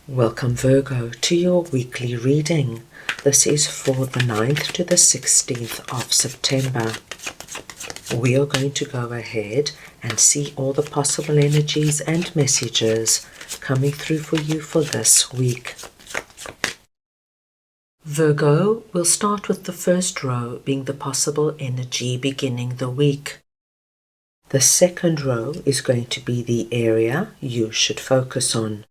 Welcome Virgo to your weekly reading. This is for the 9th to the 16th of September. We are going to go ahead and see all the possible energies and messages coming through for you for this week. Virgo, we'll start with the first row being the possible energy beginning the week. The second row is going to be the area you should focus on.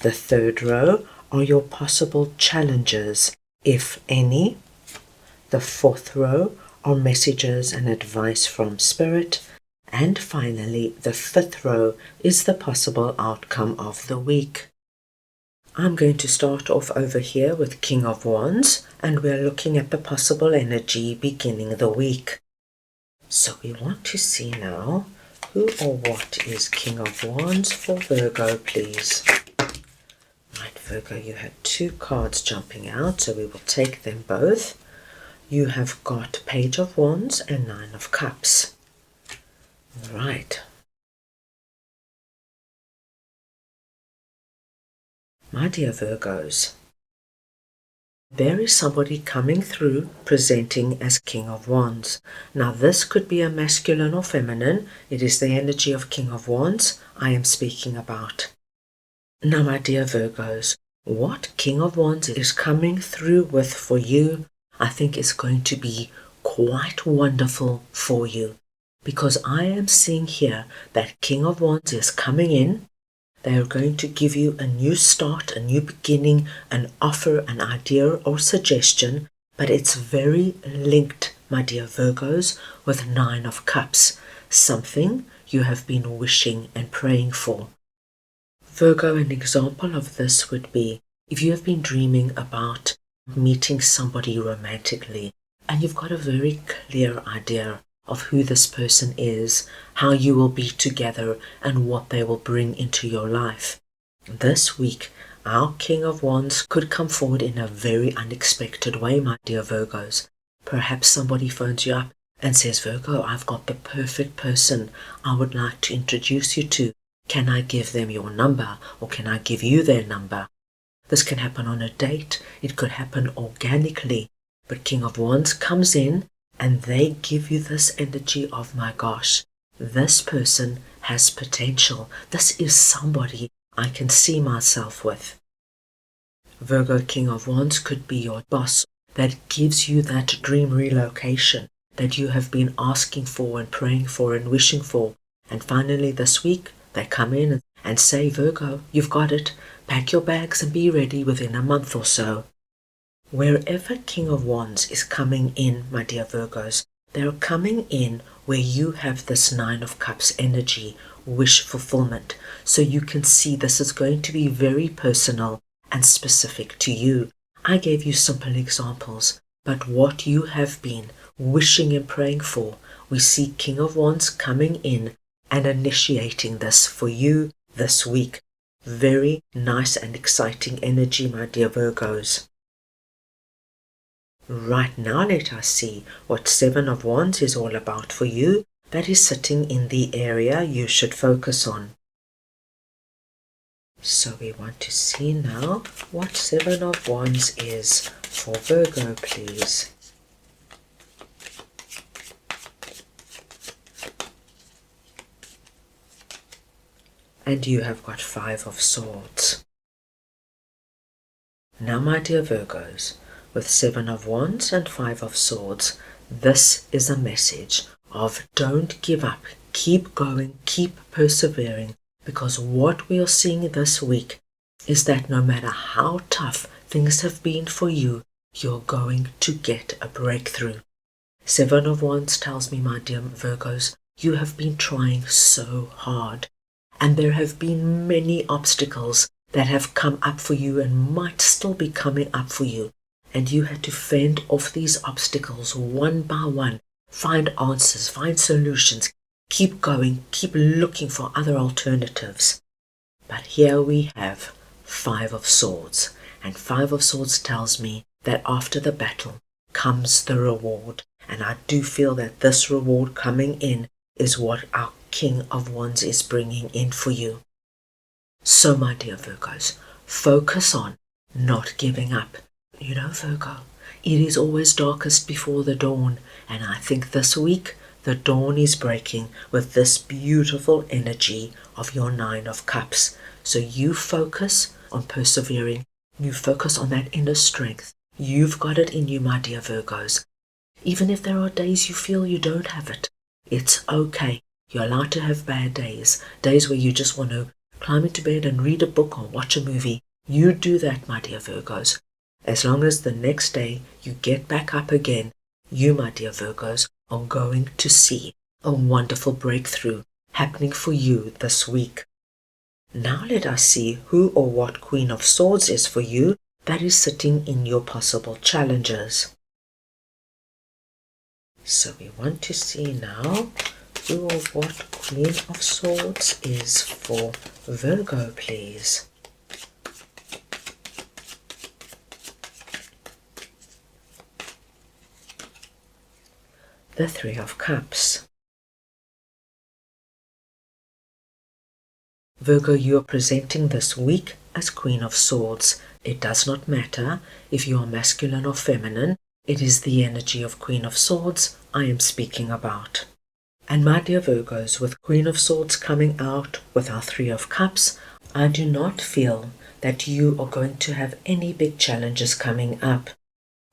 The third row are your possible challenges, if any. The fourth row are messages and advice from Spirit. And finally, the fifth row is the possible outcome of the week. I'm going to start off over here with King of Wands, and we're looking at the possible energy beginning the week. So we want to see now who or what is King of Wands for Virgo, please. Right, Virgo, you had two cards jumping out, so we will take them both. You have got Page of Wands and Nine of Cups. Right. My dear Virgos, there is somebody coming through presenting as King of Wands. Now this could be a masculine or feminine. It is the energy of King of Wands I am speaking about. Now, my dear Virgos, what King of Wands is coming through with for you, I think is going to be quite wonderful for you. Because I am seeing here that King of Wands is coming in. They are going to give you a new start, a new beginning, an offer, an idea or suggestion. But it's very linked, my dear Virgos, with Nine of Cups. Something you have been wishing and praying for. Virgo, an example of this would be if you have been dreaming about meeting somebody romantically and you've got a very clear idea of who this person is, how you will be together and what they will bring into your life. This week, our King of Wands could come forward in a very unexpected way, my dear Virgos. Perhaps somebody phones you up and says, Virgo, I've got the perfect person I would like to introduce you to. Can I give them your number, or can I give you their number? This can happen on a date. It could happen organically. But King of Wands comes in and they give you this energy of, my gosh, this person has potential. This is somebody I can see myself with. Virgo, King of Wands could be your boss that gives you that dream relocation that you have been asking for and praying for and wishing for. And finally this week, they come in and say, Virgo, you've got it. Pack your bags and be ready within a month or so. Wherever King of Wands is coming in, my dear Virgos, they're coming in where you have this Nine of Cups energy, wish fulfillment. So you can see this is going to be very personal and specific to you. I gave you simple examples, but what you have been wishing and praying for, we see King of Wands coming in and initiating this for you this week. Very nice and exciting energy, my dear Virgos. Right now, let us see what Seven of Wands is all about for you that is sitting in the area you should focus on. So we want to see now what Seven of Wands is for Virgo, please. And you have got Five of Swords. Now, my dear Virgos, with Seven of Wands and Five of Swords, this is a message of don't give up, keep going, keep persevering, because what we are seeing this week is that no matter how tough things have been for you, you're going to get a breakthrough. Seven of Wands tells me, my dear Virgos, you have been trying so hard. And there have been many obstacles that have come up for you and might still be coming up for you. And you had to fend off these obstacles one by one, find answers, find solutions, keep going, keep looking for other alternatives. But here we have Five of Swords. And Five of Swords tells me that after the battle comes the reward. And I do feel that this reward coming in is what our King of Wands is bringing in for you. So, my dear Virgos, Focus on not giving up. You know, Virgo, it is always darkest before the dawn, and I think this week the dawn is breaking with this beautiful energy of your Nine of Cups. So you focus on persevering. You focus on that inner strength. You've got it in you, my dear Virgos. Even if there are days you feel you don't have it, it's okay. You're allowed to have bad days, days where you just want to climb into bed and read a book or watch a movie. You do that, my dear Virgos. As long as the next day you get back up again, you, my dear Virgos, are going to see a wonderful breakthrough happening for you this week. Now let us see who or what Queen of Swords is for you that is sitting in your possible challenges. So we want to see now who or what Queen of Swords is for Virgo, please. The Three of Cups. Virgo, you are presenting this week as Queen of Swords. It does not matter if you are masculine or feminine. It is the energy of Queen of Swords I am speaking about. And my dear Virgos, with Queen of Swords coming out with our Three of Cups, I do not feel that you are going to have any big challenges coming up.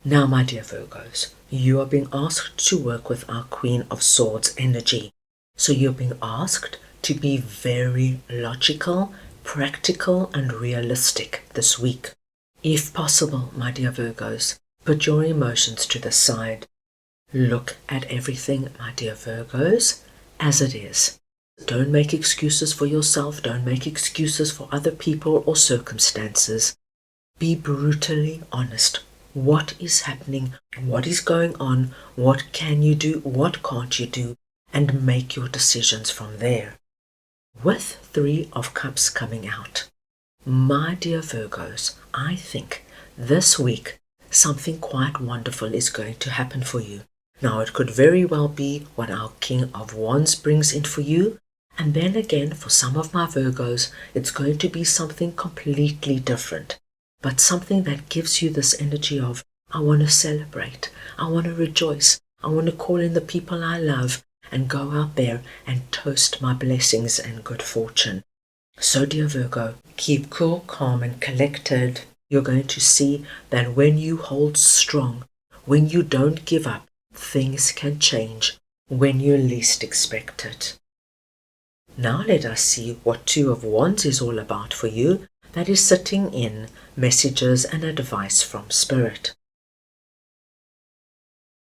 Now, my dear Virgos, you are being asked to work with our Queen of Swords energy. So you're being asked to be very logical, practical, and realistic this week. If possible, my dear Virgos, put your emotions to the side. Look at everything, my dear Virgos, as it is. Don't make excuses for yourself. Don't make excuses for other people or circumstances. Be brutally honest. What is happening? What is going on? What can you do? What can't you do? And make your decisions from there. With Three of Cups coming out, my dear Virgos, I think this week something quite wonderful is going to happen for you. Now, it could very well be what our King of Wands brings in for you, and then again, for some of my Virgos, it's going to be something completely different, but something that gives you this energy of, I want to celebrate, I want to rejoice, I want to call in the people I love and go out there and toast my blessings and good fortune. So, dear Virgo, keep cool, calm, and collected. You're going to see that when you hold strong, when you don't give up, things can change when you least expect it. Now let us see what Two of Wands is all about for you, that is sitting in messages and advice from Spirit.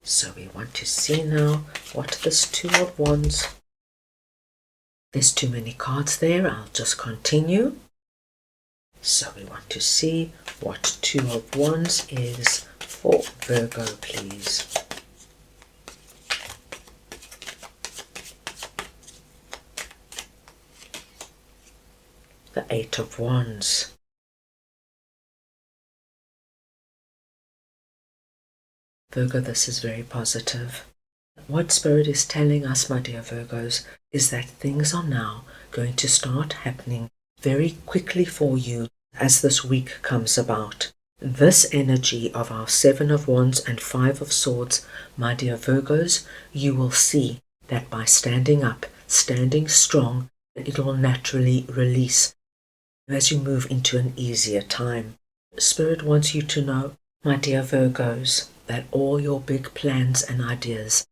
So we want to see now what this Two of Wands. There's too many cards there, I'll just continue. So we want to see what Two of Wands is for Virgo, please. The Eight of Wands. Virgo, this is very positive. What Spirit is telling us, my dear Virgos, is that things are now going to start happening very quickly for you as this week comes about. This energy of our Seven of Wands and Five of Swords, my dear Virgos, you will see that by standing up, standing strong, it will naturally release as you move into an easier time. Spirit wants you to know, my dear Virgos, that all your big plans and ideas,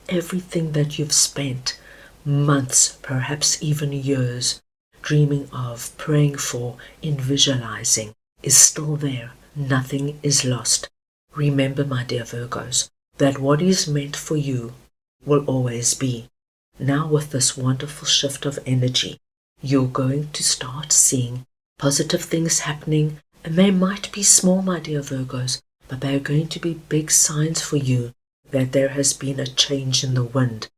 everything that you've spent months, perhaps even years, dreaming of, praying for, in visualizing, is still there. Nothing is lost. Remember, my dear Virgos, that what is meant for you will always be. Now, with this wonderful shift of energy, you're going to start seeing positive things happening, and they might be small, my dear Virgos, but they are going to be big signs for you that there has been a change in the wind,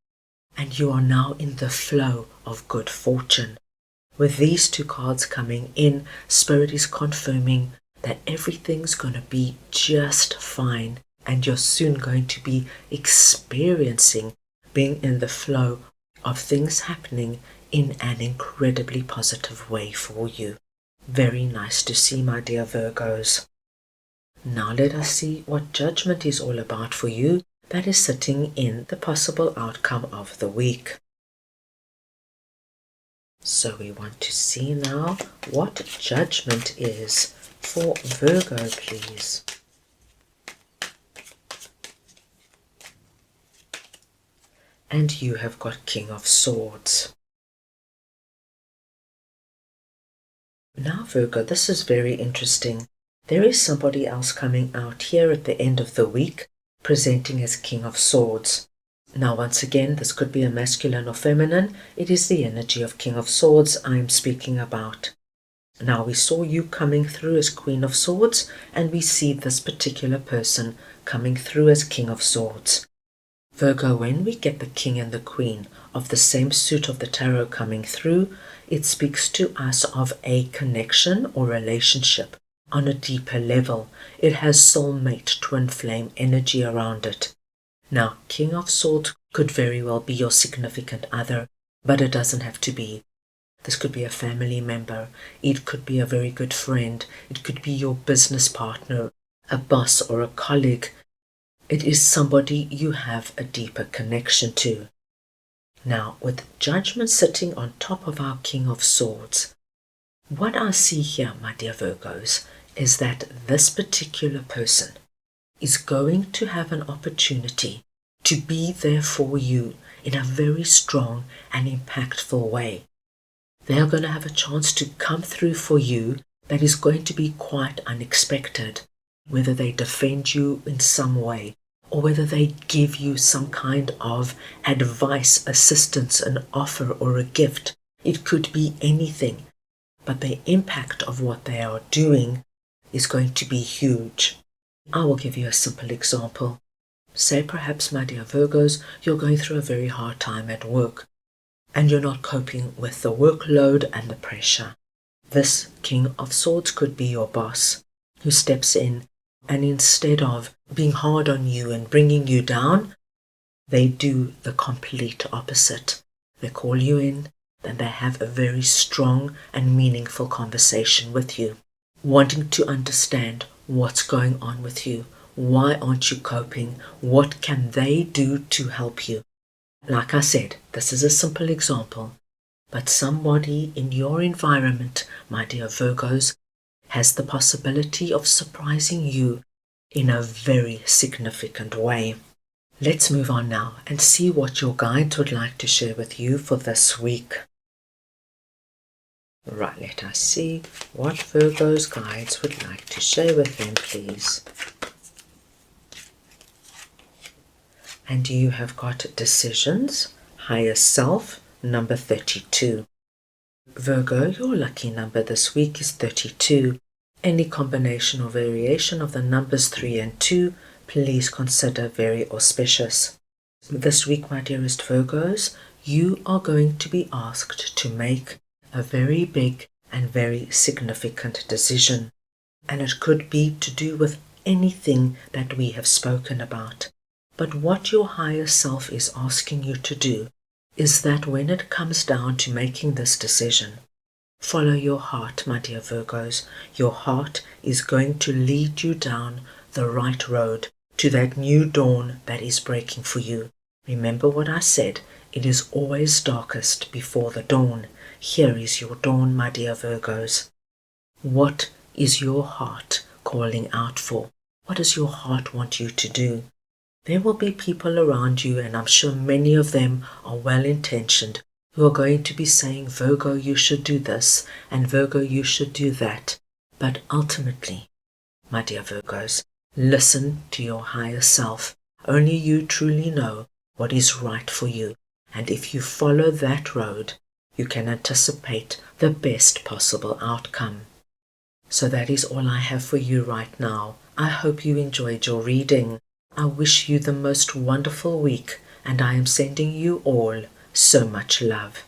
and you are now in the flow of good fortune. With these two cards coming in, Spirit is confirming that everything's going to be just fine, and you're soon going to be experiencing being in the flow of things happening in an incredibly positive way for you. Very nice to see, my dear Virgos. Now let us see what judgment is all about for you that is sitting in the possible outcome of the week. So we want to see now what judgment is for Virgo, please. And you have got King of Swords. Now Virgo, this is very interesting. There is somebody else coming out here at the end of the week, presenting as King of Swords. Now once again, this could be a masculine or feminine. It is the energy of King of Swords I am speaking about. Now we saw you coming through as Queen of Swords, and we see this particular person coming through as King of Swords. Virgo, when we get the King and the Queen of the same suit of the tarot coming through, it speaks to us of a connection or relationship on a deeper level. It has soulmate, twin flame energy around it. Now, King of Swords could very well be your significant other, but it doesn't have to be. This could be a family member. It could be a very good friend. It could be your business partner, a boss or a colleague. It is somebody you have a deeper connection to. Now, with Judgment sitting on top of our King of Swords, what I see here, my dear Virgos, is that this particular person is going to have an opportunity to be there for you in a very strong and impactful way. They are going to have a chance to come through for you that is going to be quite unexpected, whether they defend you in some way or whether they give you some kind of advice, assistance, an offer or a gift. It could be anything, but the impact of what they are doing is going to be huge. I will give you a simple example. Say perhaps, my dear Virgos, you're going through a very hard time at work and you're not coping with the workload and the pressure. This King of Swords could be your boss who steps in, and instead of being hard on you and bringing you down, they do the complete opposite. They call you in, and they have a very strong and meaningful conversation with you, wanting to understand what's going on with you. Why aren't you coping? What can they do to help you? Like I said, this is a simple example, but somebody in your environment, my dear Virgos, has the possibility of surprising you in a very significant way. Let's move on now and see what your guides would like to share with you for this week. Right, let us see what Virgo's guides would like to share with them, please. And you have got decisions, higher self, number 32. Virgo, your lucky number this week is 32. Any combination or variation of the numbers 3 and 2, please consider very auspicious. This week, my dearest Virgos, you are going to be asked to make a very big and very significant decision. And it could be to do with anything that we have spoken about. But what your higher self is asking you to do is that when it comes down to making this decision, follow your heart, my dear Virgos. Your heart is going to lead you down the right road to that new dawn that is breaking for you. Remember what I said, it is always darkest before the dawn. Here is your dawn, my dear Virgos. What is your heart calling out for? What does your heart want you to do? There will be people around you, and I'm sure many of them are well-intentioned, who are going to be saying, Virgo, you should do this, and Virgo, you should do that. But ultimately, my dear Virgos, listen to your higher self. Only you truly know what is right for you. And if you follow that road, you can anticipate the best possible outcome. So that is all I have for you right now. I hope you enjoyed your reading. I wish you the most wonderful week, and I am sending you all so much love.